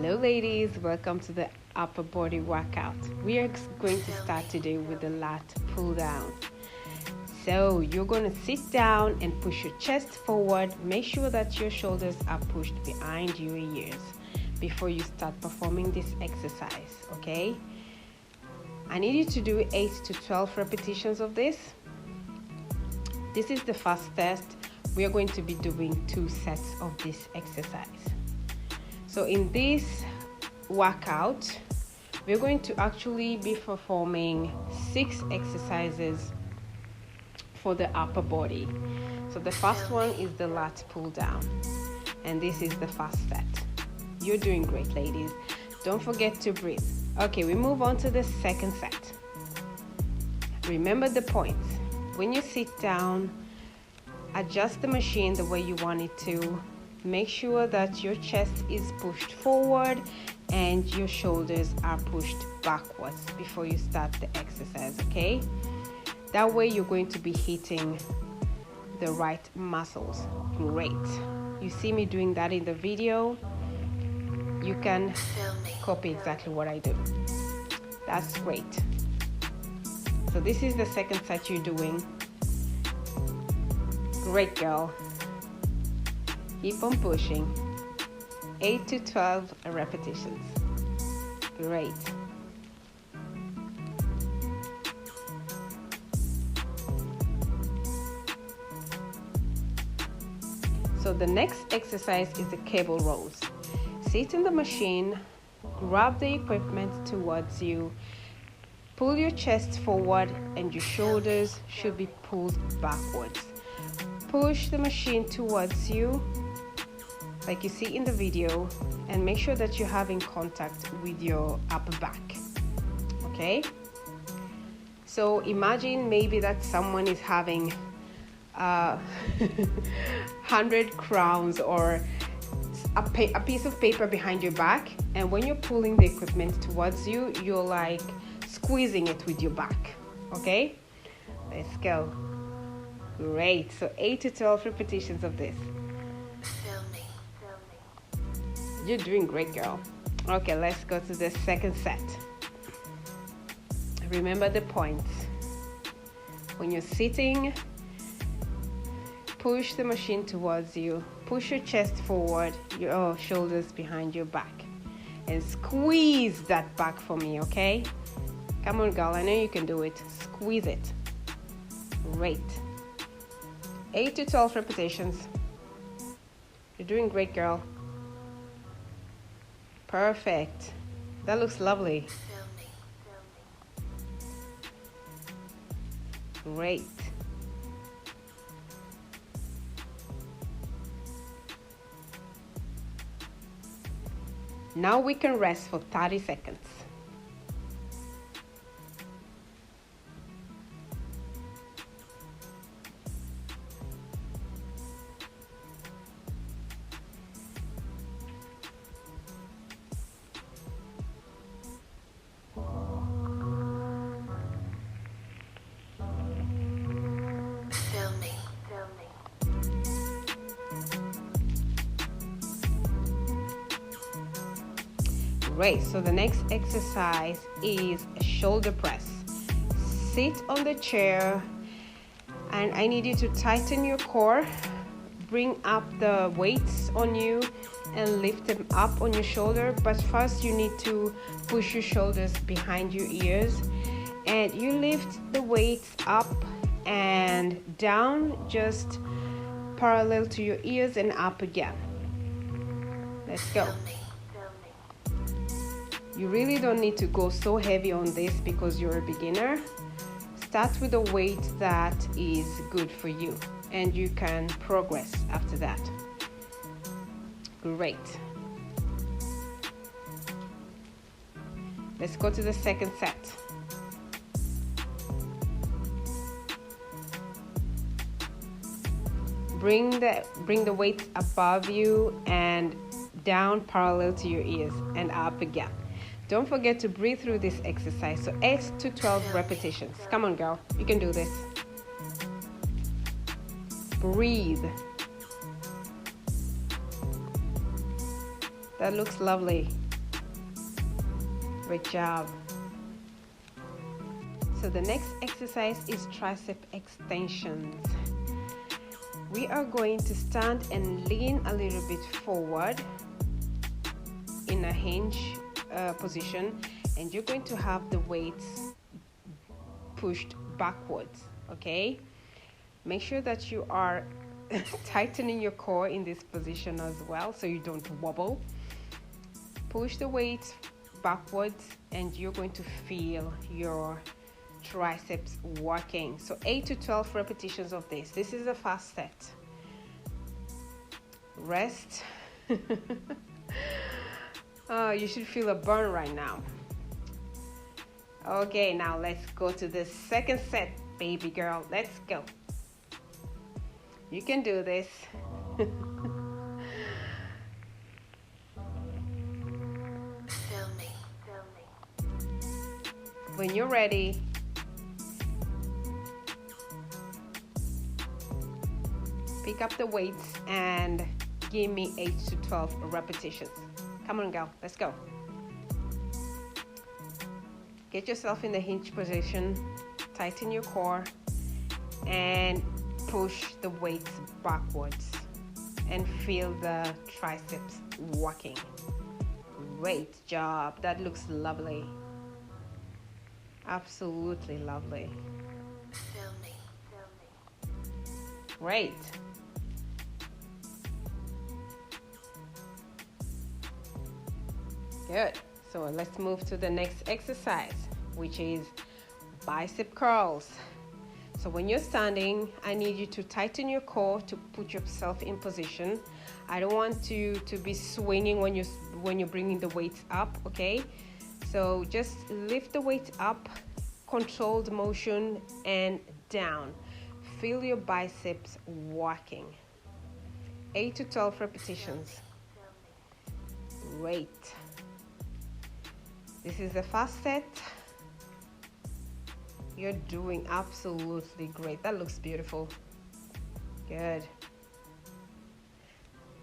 Hello ladies, welcome to the upper body workout. We are going to start today with the lat pull down. So you're going to sit down and push your chest forward. Make sure that your shoulders are pushed behind your ears before you start performing this exercise, okay? I need you to do 8 to 12 repetitions of this. This is the first test. We are going to be doing 2 sets of this exercise. So in this workout, we're going to actually be performing 6 exercises for the upper body. So the first one is the lat pull down, and this is the first set. You're doing great, ladies. Don't forget to breathe. Okay, we move on to the second set. Remember the points. When you sit down, adjust the machine the way you want it to. Make sure that your chest is pushed forward and your shoulders are pushed backwards before you start the exercise, okay? That way you're going to be hitting the right muscles. Great. You see me doing that in the video. You can copy exactly what I do. That's great. So this is the second set you're doing. Great, girl. Keep on pushing. 8 to 12 repetitions. Great. So the next exercise is the cable rows. Sit in the machine, grab the equipment towards you, pull your chest forward and your shoulders should be pulled backwards. Push the machine towards you like you see in the video, and make sure that you're having contact with your upper back, okay? So imagine maybe that someone is having 100 crowns or a piece of paper behind your back, and when you're pulling the equipment towards you, you're like squeezing it with your back, okay? Let's go. Great. So 8 to 12 repetitions of this. You're doing great, girl. Okay, let's go to the second set. Remember the points. When you're sitting, push the machine towards you. Push your chest forward, your shoulders behind your back. And squeeze that back for me, okay? Come on, girl. I know you can do it. Squeeze it. Great. 8 to 12 repetitions. You're doing great, girl. Perfect. That looks lovely. Great. Now we can rest for 30 seconds. Great. So the next exercise is a shoulder press. Sit on the chair and I need you to tighten your core. Bring up the weights on you and lift them up on your shoulder. But first you need to push your shoulders behind your ears, and you lift the weights up and down, just parallel to your ears, and up again. Let's go. You really don't need to go so heavy on this because you're a beginner. Start with a weight that is good for you, and you can progress after that. Great. Let's go to the second set. Bring the weight above you and down parallel to your ears, and up again. Don't forget to breathe through this exercise. So 8 to 12 repetitions. Come on, girl. You can do this. Breathe. That looks lovely. Great job. So the next exercise is tricep extensions. We are going to stand and lean a little bit forward in a hinge position, and you're going to have the weights pushed backwards, okay? Make sure that you are tightening your core in this position as well so you don't wobble. Push the weights backwards and you're going to feel your triceps working. So 8 to 12 repetitions of this. This is a fast set. Rest. Oh, you should feel a burn right now. Okay, now let's go to the second set, baby girl. Let's go. You can do this. When you're ready, pick up the weights and give me 8 to 12 repetitions. Come on, girl, let's go. Get yourself in the hinge position, tighten your core, and push the weights backwards and feel the triceps working. Great job. That looks lovely. Absolutely lovely. Great. Good. So let's move to the next exercise, which is bicep curls. So when you're standing, I need you to tighten your core to put yourself in position. I don't want you to be swinging when you're bringing the weights up, okay? So just lift the weights up, controlled motion, and down. Feel your biceps working. 8 to 12 repetitions. Great. This is a fast set. You're doing absolutely great. That looks beautiful. Good.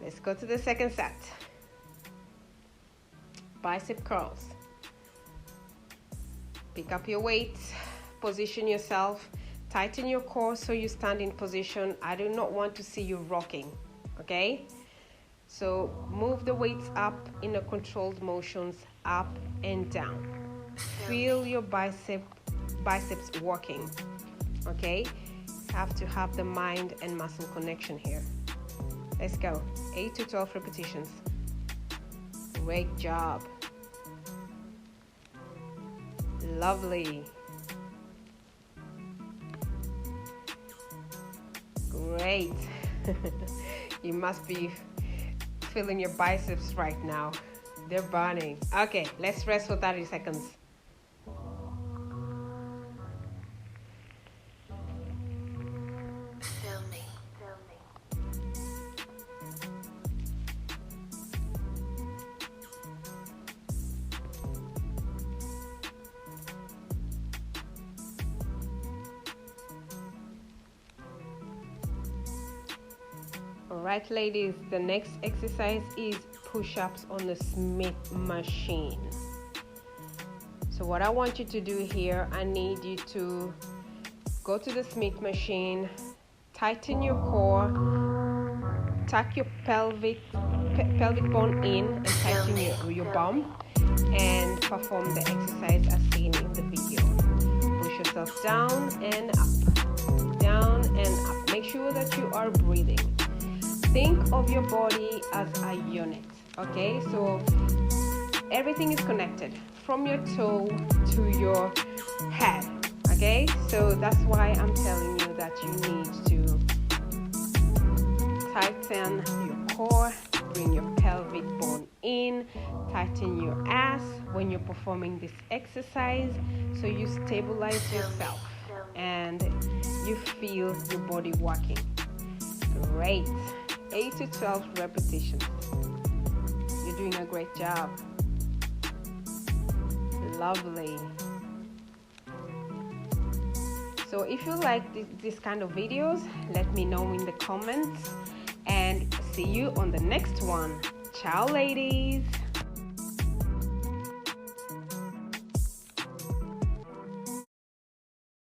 Let's go to the second set. Bicep curls. Pick up your weights, position yourself, tighten your core so you stand in position. I do not want to see you rocking, okay? So move the weights up in a controlled motions, up and down. Feel your biceps working, okay? Have to have the mind and muscle connection here. Let's go. 8 to 12 repetitions. Great job. Lovely. Great. You must be feeling your biceps right now. They're burning. Okay, let's rest for 30 seconds. Alright ladies, the next exercise is push-ups on the Smith machine. So what I want you to do here, I need you to go to the Smith machine, tighten your core, tuck your pelvic bone in and tighten your bum, and perform the exercise as seen in the video. Push yourself down and up, down and up. Make sure that you are breathing. Think of your body as a unit, okay? So everything is connected from your toe to your head, okay? So that's why I'm telling you that you need to tighten your core, bring your pelvic bone in, tighten your ass when you're performing this exercise so you stabilize yourself and you feel your body working. Great. 8 to 12 repetitions. You're doing a great job. Lovely. So if you like this kind of videos, let me know in the comments and see you on the next one. Ciao ladies.